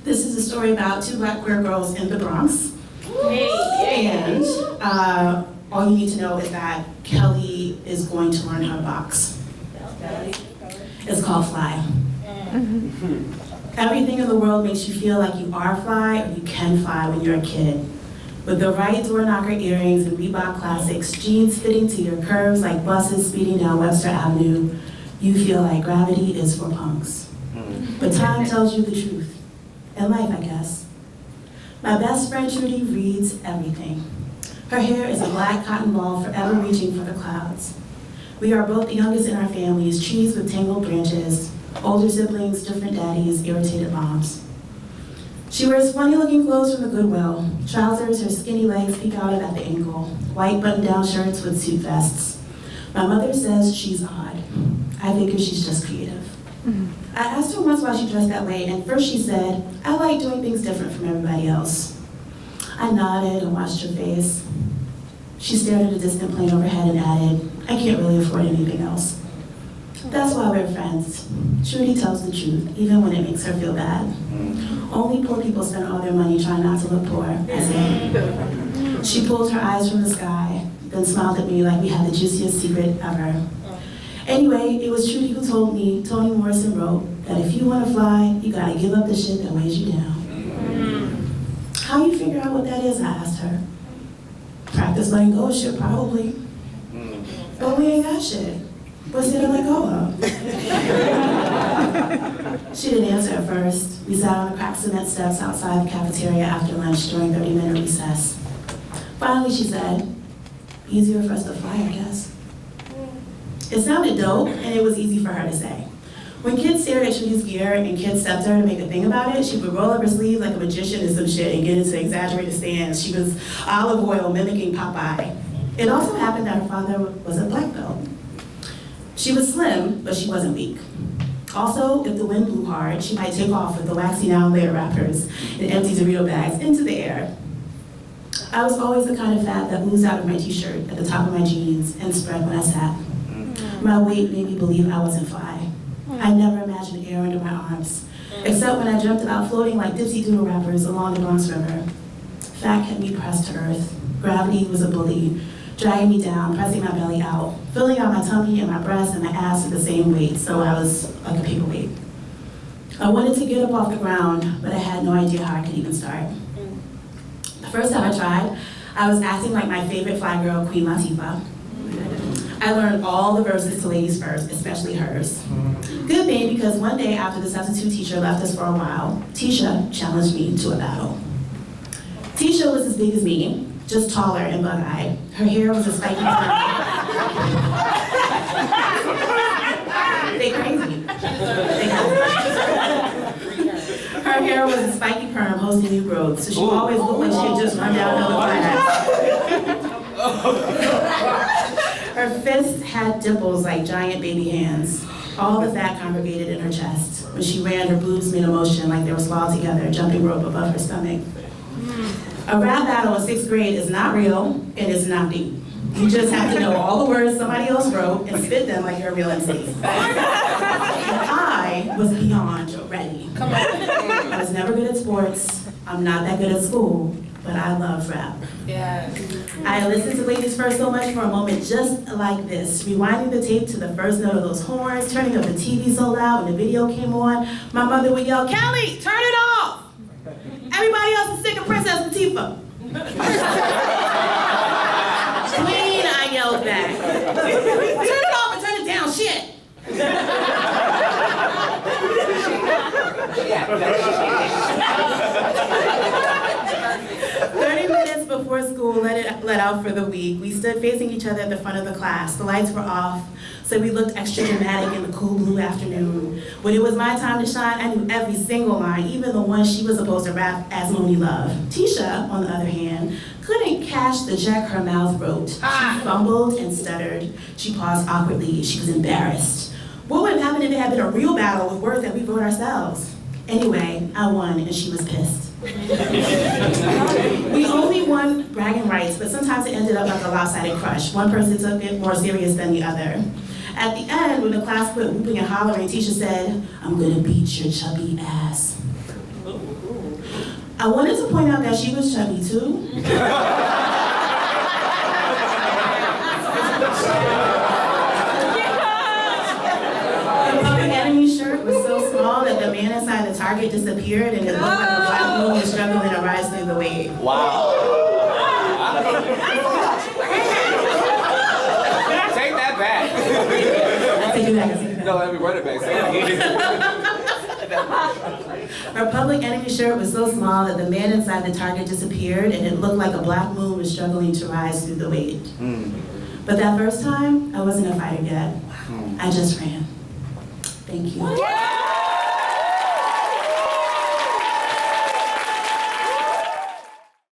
This is a story about two black queer girls in the Bronx. And all you need to know is that Kelly is going to learn how to box. It's called Fly. Everything in the world makes you feel like you are fly or you can fly when you're a kid. With the right door knocker earrings and Reebok classics, jeans fitting to your curves like buses speeding down Webster Avenue, you feel like gravity is for punks. But time tells you the truth. And life, I guess. My best friend Trudy reads everything. Her hair is a black cotton ball forever reaching for the clouds. We are both the youngest in our families, trees with tangled branches, older siblings, different daddies, irritated moms. She wears funny-looking clothes from the Goodwill. Trousers her skinny legs peek out at the ankle. White button-down shirts with suit vests. My mother says she's odd. I figure she's just creative. I asked her once why she dressed that way, and first she said, I like doing things different from everybody else. I nodded and watched her face. She stared at a distant plane overhead and added, I can't really afford anything else. That's why we're friends. Trudy tells the truth, even when it makes her feel bad. Only poor people spend all their money trying not to look poor, I say. She pulled her eyes from the sky, then smiled at me like we had the juiciest secret ever. Anyway, it was Trudy who told me Toni Morrison wrote that if you want to fly, you gotta give up the shit that weighs you down. How you figure out what that is, I asked her. Practice letting go of shit, probably. But we ain't got shit. What's there to let go of? She didn't answer at first. We sat on the cracked cement steps outside the cafeteria after lunch during 30-minute recess. Finally, she said, easier for us to fly, I guess. It sounded dope, and it was easy for her to say. When kids stared at Trudy's gear and kids stepped her to make a thing about it, she would roll up her sleeves like a magician and some shit and get into exaggerated stance. She was olive oil mimicking Popeye. It also happened that her father was a black belt. She was slim, but she wasn't weak. Also, if the wind blew hard, she might take off with the waxy down layer wrappers and empty Dorito bags into the air. I was always the kind of fat that oozed out of my t-shirt at the top of my jeans and spread when I sat. My weight made me believe I wasn't fly. I never imagined air under my arms, except when I dreamt about floating like dipsy doodle wrappers along the Bronx River. Fat kept me pressed to earth. Gravity was a bully, dragging me down, pressing my belly out, filling out my tummy and my breasts and my ass at the same weight, so I was like a paperweight. I wanted to get up off the ground, but I had no idea how I could even start. The first time I tried, I was acting like my favorite fly girl, Queen Latifah. I learned all the verses to Ladies First, especially hers. Good thing, because one day after the substitute teacher left us for a while, Tisha challenged me to a battle. Tisha was as big as me, just taller and bug-eyed. Her hair was a spiky perm. They crazy. Her hair was a spiky perm hosting new growth, so she always looked like she had just run down another class. Her fists had dimples like giant baby hands. All the fat congregated in her chest. When she ran, her boobs made a motion like they were swallowed together, jumping rope above her stomach. A rap battle in 6th grade is not real, and it's not deep. You just have to know all the words somebody else wrote and spit them like you're a real MC. I was beyond ready. I was never good at sports. I'm not that good at school, but I love rap. Yes. I listened to Ladies First so much for a moment just like this, rewinding the tape to the first note of those horns, turning up the TV so loud when the video came on. My mother would yell, Kelly, turn it off! Everybody else is sick of Princess Latifah. Queen, I yelled back. Turn it off and turn it down, shit! 30 minutes before school let out for the week, we stood facing each other at the front of the class. The lights were off, so we looked extra dramatic in the cool blue afternoon. When it was my time to shine, I knew every single line, even the one she was supposed to rap as Moni Love. Tisha, on the other hand, couldn't cash the check her mouth wrote. She fumbled and stuttered. She paused awkwardly. She was embarrassed. What would have happened if it had been a real battle with words that we wrote ourselves? Anyway, I won, and she was pissed. We only won bragging rights, but sometimes it ended up like a lopsided crush. One person took it more serious than the other. At the end, when the class quit whooping and hollering, Tisha said, I'm gonna beat your chubby ass. I wanted to point out that she was chubby too. The Public Enemy shirt was so small that the man inside the Target disappeared and it looked like a black moon was struggling to rise through the wave. Wow. Take that back. I take it back, I take it back. No, let me run it back. Say it again. Her Public Enemy shirt was so small that the man inside the Target disappeared and it looked like a black moon was struggling to rise through the wave. But that first time, I wasn't a fighter yet. I just ran. Thank you.